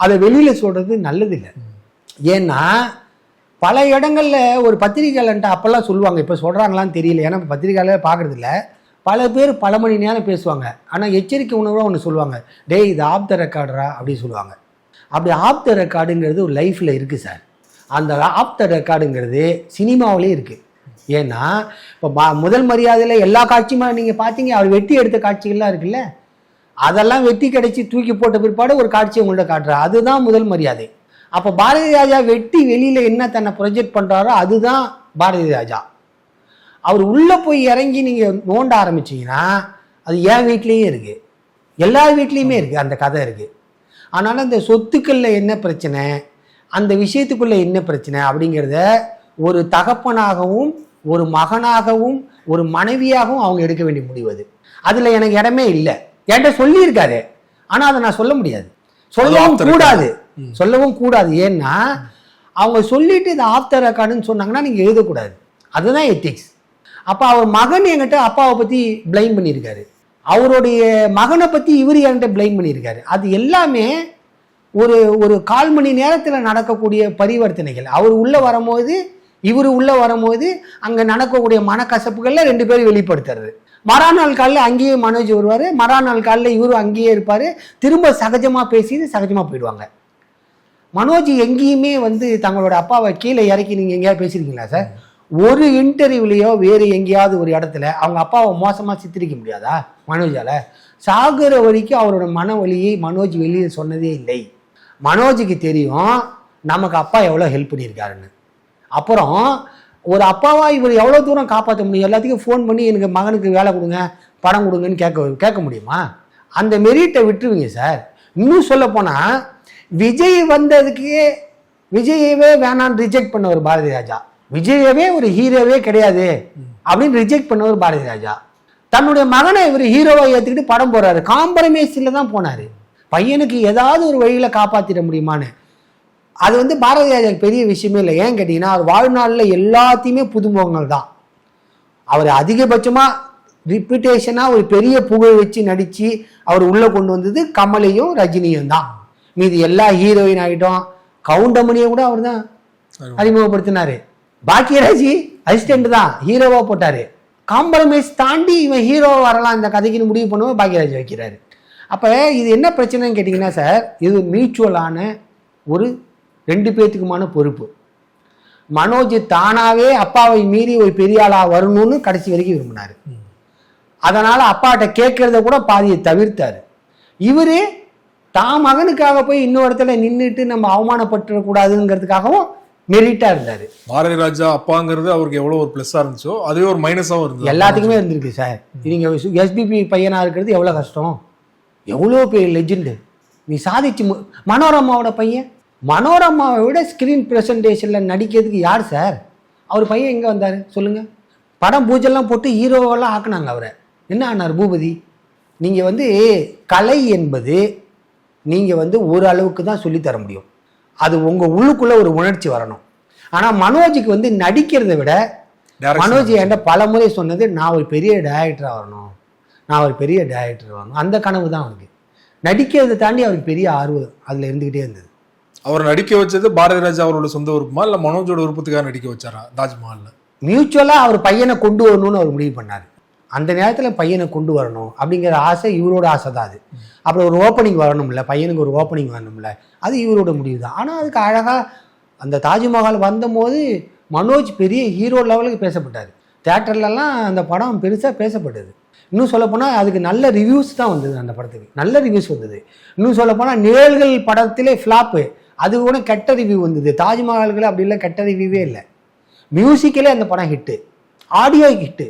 அதை வெளியில சொல்றது நல்லது இல்லை. ஏன்னா பல இடங்கள்ல ஒரு பத்திரிகையாளன்ட்ட அப்பெல்லாம் சொல்லுவாங்க, இப்ப சொல்றாங்களான்னு தெரியல, ஏன்னா பத்திரிகையாளர் பாக்குறது இல்ல. பல பேர் பல மணி நேரம் பேசுவாங்க, ஆனா எச்சரிக்கை உணர்வா ஒன்று சொல்லுவாங்க, டேய் இது ஆஃப் த ரெக்கார்டரா அப்படின்னு சொல்லுவாங்க. அப்படி ஆஃப் த ரெக்கார்டுங்கிறது ஒரு லைஃப்ல இருக்கு சார். அந்த ஆஃப் த ரெக்கார்டுங்கிறது சினிமாவிலே இருக்கு. ஏன்னா இப்போ முதல் மரியாதையில் எல்லா காட்சியுமா நீங்கள் பார்த்தீங்க, அவர் வெட்டி எடுத்த காட்சிகள்லாம் இருக்குல்ல, அதெல்லாம் வெட்டி கிடைச்சி தூக்கி போட்ட பிற்பாடு ஒரு காட்சியை உங்கள்கிட்ட காட்டுறாரு, அதுதான் முதல் மரியாதை. அப்போ பாரதி ராஜா வெட்டி வெளியில் என்ன தன்னை ப்ரொஜெக்ட் பண்ணுறாரோ அதுதான் பாரதி ராஜா. அவர் உள்ளே போய் இறங்கி நீங்கள் நோண்ட ஆரம்பிச்சிங்கன்னா அது என் வீட்லேயும் இருக்குது, எல்லா வீட்லேயுமே இருக்குது, அந்த கதை இருக்குது. அதனால் அந்த சொத்துக்களில் என்ன பிரச்சனை, அந்த விஷயத்துக்குள்ளே என்ன பிரச்சனை அப்படிங்கிறத ஒரு தகப்பனாகவும் ஒரு மகனாகவும் ஒரு மனைவியாகவும் அவங்க எடுக்க வேண்டிய முடிவு அது. அதில் எனக்கு இடமே இல்லை. என்கிட்ட சொல்லியிருக்காரு, ஆனால் அதை நான் சொல்ல முடியாது, சொல்லவும் கூடாது. ஏன்னா அவங்க சொல்லிட்டு இது ஆஃப் த ரெக்கார்டுன்னு சொன்னாங்கன்னா நீங்கள் எழுதக்கூடாது, அதுதான் எத்திக்ஸ். அப்போ அவர் மகன் என்கிட்ட அப்பாவை பற்றி பிளைம் பண்ணியிருக்காரு, அவருடைய மகனை பற்றி இவர் என்கிட்ட பிளைம் பண்ணியிருக்காரு. அது எல்லாமே ஒரு ஒரு 1/4 மணி நேரத்தில் நடக்கக்கூடிய பரிவர்த்தனைகள். அவர் உள்ளே வரும்போது இவர் உள்ளே வரும்போது அங்கே நடக்கக்கூடிய மனக்கசப்புகளில் 2 பேரும் வெளிப்படுத்துறது. மறாநாள் காலில் அங்கேயே மனோஜ் வருவார், மறாநாள் காலில் இவரும் அங்கேயே இருப்பார், திரும்ப சகஜமாக பேசிட்டு சகஜமாக போயிடுவாங்க. மனோஜ் எங்கேயுமே தங்களோட அப்பாவை கீழே இறக்கி நீங்கள் எங்கேயாவது பேசியிருக்கீங்களா சார்? ஒரு இன்டர்வியூலையோ வேறு எங்கேயாவது ஒரு இடத்துல அவங்க அப்பாவை மோசமாக சித்தரிக்க முடியாதா மனோஜால்? சாகுற வரைக்கும் அவரோட மன வலியை மனோஜ் வெளியே சொன்னதே இல்லை. மனோஜுக்கு தெரியும் நமக்கு அப்பா எவ்வளோ ஹெல்ப் பண்ணியிருக்காருன்னு. அப்புறம் ஒரு அப்பாவா இவர் எவ்வளோ தூரம் காப்பாற்ற முடியும்? எல்லாத்துக்கும் ஃபோன் பண்ணி எனக்கு மகனுக்கு வேலை கொடுங்க, படம் கொடுங்கன்னு கேட்க முடியுமா? அந்த மெரிட்டை விட்டுருவீங்க சார். இன்னும் சொல்ல போனால் விஜய் வந்ததுக்கே விஜயவே வேணான்னு ரிஜெக்ட் பண்ண ஒரு பாரதி ராஜா, விஜயவே ஒரு ஹீரோவே கிடையாது அப்படின்னு ரிஜெக்ட் பண்ண ஒரு பாரதி ராஜா, தன்னுடைய மகனை இவர் ஹீரோவை ஏற்றுக்கிட்டு படம் போறாரு, காம்ப்ரமைஸில் தான் போனார். பையனுக்கு ஏதாவது ஒரு வழியில் காப்பாற்றிட முடியுமான்னு. அது பாரதி ராஜாவுக்கு பெரிய விஷயமே இல்லை. ஏன் கேட்டீங்கன்னா அவர் வாழ்நாளில் எல்லாத்தையுமே புதுமுகங்கள் தான். அவர் அதிகபட்சமாக ரிப்பிட்டேஷனாக ஒரு பெரிய புகழ் வச்சு நடித்து அவர் உள்ளே கொண்டு வந்தது கமலையும் ரஜினியும் தான். மீது எல்லா ஹீரோயின் ஆகிட்டோம், கவுண்டமணியை கூட அவர் தான் அறிமுகப்படுத்தினாரு. பாக்கியராஜி அசிஸ்டன்ட் தான், ஹீரோவாக போட்டார். காம்ப்ரமைஸ் தாண்டி இவன் ஹீரோவாக வரலாம் இந்த கதைக்குன்னு முடிவு பண்ணுவோம் பாக்கியராஜ் வைக்கிறாரு. அப்போ இது என்ன பிரச்சனைன்னு கேட்டிங்கன்னா சார், இது மியூச்சுவலான ஒரு 2 பேர்த்துக்குமான பொறுப்பு. மனோஜ் தானாகவே அப்பாவை மீறி ஒரு பெரிய ஆளாக வரணும்னு கடைசி வரைக்கும் விரும்பினார். அதனால் அப்பாட்ட கேட்கறத கூட பாதியை தவிர்த்தார். இவர் தான் மகனுக்காக போய் இன்னொரு இடத்துல நின்றுட்டு நம்ம அவமானப்பட்டுறக்கூடாதுங்கிறதுக்காகவும் மெரிட்டாக இருந்தார். பாரதி ராஜா அப்பாங்கிறது அவருக்கு எவ்வளோ ஒரு ப்ளஸ்ஸாக இருந்துச்சோ அதுவே ஒரு மைனஸாகவும் இருந்தது. எல்லாத்துக்குமே இருந்திருக்கு சார். நீங்கள் எஸ்பிபி பையனாக இருக்கிறது எவ்வளோ கஷ்டம், எவ்வளோ பெரிய லெஜெண்டு நீ சாதிச்சு. மனோரமாவோட பையன், மனோரமாவை விட ஸ்க்ரீன் ப்ரெசன்டேஷனில் நடிக்கிறதுக்கு யார் சார்? அவர் பையன் எங்கே வந்தார் சொல்லுங்கள்? படம் பூஜெல்லாம் போட்டு ஹீரோவெல்லாம் ஆக்குனாங்க அவரை. என்ன ஆனார் பூபதி? நீங்கள் கலை என்பது நீங்கள் ஒரு அளவுக்கு தான் சொல்லித்தர முடியும், அது உங்கள் உள்ளுக்குள்ளே ஒரு உணர்ச்சி வரணும். ஆனால் மனோஜுக்கு நடிக்கிறத விட மனோஜ் என்கிட்ட பல முறை சொன்னது, நான் ஒரு பெரிய டைரக்டராக வரணும், நான் ஒரு பெரிய டைரக்டர் வரணும். அந்த கனவு தான் அவருக்கு. நடிக்கிறதை தாண்டி அவருக்கு பெரிய ஆர்வம் அதில் இருந்துக்கிட்டே இருந்தது. அவர் நடிக்க வச்சது பாரதி ராஜா அவரோட சொந்த விருப்பமா இல்லை மனோஜோட விருப்பத்துக்காக நடிக்க வச்சாரா? தாஜ்மஹாலில் மியூச்சுவலாக அவர் பையனை கொண்டு வரணும்னு அவர் முடிவு பண்ணார். அந்த நேரத்தில் பையனை கொண்டு வரணும் அப்படிங்கிற ஆசை இவரோட ஆசை தான். அது அப்புறம் ஒரு ஓப்பனிங் வரணும்ல, பையனுக்கு ஒரு ஓப்பனிங் வரணும்ல, அது இவரோட முடிவு தான். ஆனால் அதுக்கு அழகாக அந்த தாஜ்மஹால் வந்தபோது மனோஜ் பெரிய ஹீரோ லெவலுக்கு பேசப்பட்டார். தியேட்டர்லலாம் அந்த படம் பெருசாக பேசப்பட்டது. இன்னும் சொல்லப்போனால் அதுக்கு நல்ல ரிவ்யூஸ் தான் வந்தது, அந்த படத்துக்கு நல்ல ரிவ்யூஸ் வந்தது. இன்னும் சொல்லப்போனால் நிழல்கள் படத்திலே ஃப்ளாப்பு, அது கூட கெட்ட ரிவ்யூ வந்தது. தாஜ்மஹால்கள் அப்படி இல்லை, கெட்ட ரிவ்யூவே இல்லை. மியூசிக்கிலே அந்த படம் ஹிட்டு, ஆடியோ ஹிட்டு.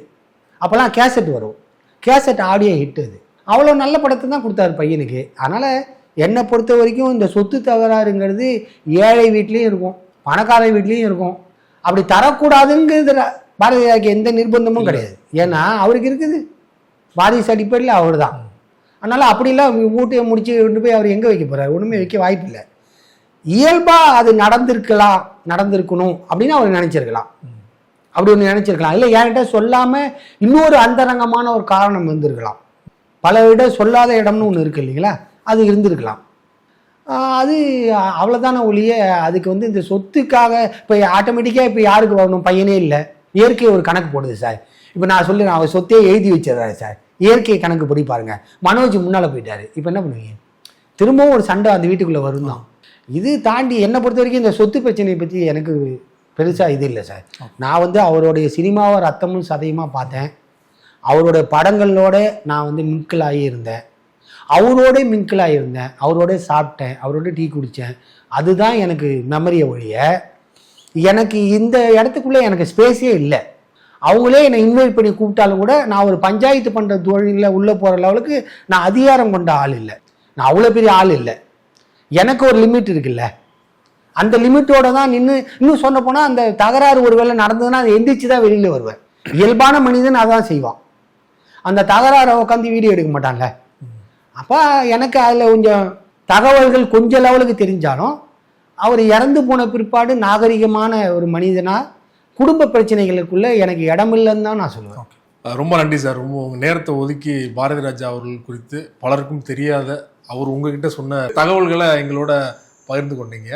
அப்போல்லாம் கேசட் வரும், கேசட் ஆடியோ ஹிட்டு. அது அவ்வளோ நல்ல படத்தை தான் கொடுத்தாரு பையனுக்கு. அதனால் என்னை பொறுத்த வரைக்கும் இந்த சொத்து தகராறுங்கிறது ஏழை வீட்லேயும் இருக்கும், பணக்கார வீட்லேயும் இருக்கும். அப்படி தரக்கூடாதுங்கிறது பாரதியாருக்கு எந்த நிர்பந்தமும் கிடையாது. ஏன்னா அவருக்கு இருக்குது வாரிசு அடிப்படையில் அவர் தான். அதனால் அப்படிலாம் மூட்டையை முடிச்சு கொண்டு போய் அவர் எங்கே வைக்க போகிறார்? ஒன்றுமே வைக்க வாய்ப்பு இல்லை. இயல்பாக அது நடந்திருக்கணும் அப்படின்னு அவர் நினச்சிருக்கலாம். அப்படி ஒன்று நினைச்சிருக்கலாம். இல்லை என்கிட்ட சொல்லாம இன்னொரு அந்தரங்கமான ஒரு காரணம் இருந்திருக்கலாம். பல இடம் சொல்லாத இடம்னு ஒன்று இருக்கு இல்லைங்களா, அது இருந்திருக்கலாம். அது அவ்வளோதான ஒழிய அதுக்கு வந்து இந்த சொத்துக்காக இப்போ ஆட்டோமேட்டிக்காக இப்போ யாருக்கு வரணும், பையனே இல்லை, இயற்கை ஒரு கணக்கு போடுது சார். இப்போ நான் சொல்லுறேன் அவர் சொத்தையே எழுதி வச்சிடறாரு சார், இயற்கை கணக்கு படி பாருங்க. மனோஜ் முன்னால் போயிட்டாரு, இப்போ என்ன பண்ணுவீங்க? திரும்பவும் ஒரு சண்டை அந்த வீட்டுக்குள்ளே வரும் தான். இது தாண்டி என்னை பொறுத்த வரைக்கும் இந்த சொத்து பிரச்சனையை பற்றி எனக்கு பெருசாக இது இல்லை சார். நான் வந்து அவருடைய சினிமாவை ரத்தமும் சதையுமாக பார்த்தேன். அவருடைய படங்களோட நான் வந்து மிங்கிளாகி இருந்தேன், அவரோட மிங்கிளாகி இருந்தேன், அவரோட சாப்பிட்டேன், அவரோட டீ குடித்தேன். அதுதான் எனக்கு மெமரியை ஒழிய எனக்கு இந்த இடத்துக்குள்ளே எனக்கு ஸ்பேஸே இல்லை. அவங்களே என்னை இன்வைட் பண்ணி கூப்பிட்டாலும் கூட நான் ஒரு பஞ்சாயத்து பண்ணுற தொழிலில் உள்ளே போகிற லெவலுக்கு நான் அதிகாரம் கொண்ட ஆள் இல்லை. நான் அவ்வளோ பெரிய ஆள் இல்லை. எனக்கு ஒரு லிமிட் இருக்குல்ல, அந்த லிமிட்டோட தான் நின்று. இன்னும் சொல்ல போனால் அந்த தகராறு ஒரு வேளை நடந்ததுன்னா அதை எந்திரிச்சு தான் வெளியில் வருவேன். இயல்பான மனிதன் அதான் செய்வான். அந்த தகராறை உட்காந்து வீடியோ எடுக்க மாட்டாங்க. அப்போ எனக்கு அதில் கொஞ்சம் தகவல்கள் கொஞ்சம் லெவலுக்கு தெரிஞ்சாலும் அவர் இறந்து போன பிற்பாடு நாகரிகமான ஒரு மனிதனா குடும்ப பிரச்சனைகளுக்குள்ள எனக்கு இடமில்லைன்னு தான் நான் சொல்லுவேன். ரொம்ப நன்றி சார். ரொம்ப உங்கள் நேரத்தை ஒதுக்கி பாரதி ராஜா அவர்கள் குறித்து பலருக்கும் தெரியாத அவர் உங்ககிட்ட சொன்ன தகவல்களை எங்களோட பகிர்ந்து கொண்டீங்க.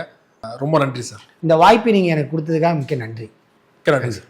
ரொம்ப நன்றி சார். இந்த வாய்ப்பை நீங்கள் எனக்கு கொடுத்ததுக்காக மிக்க நன்றி. மிக்க நன்றி சார்.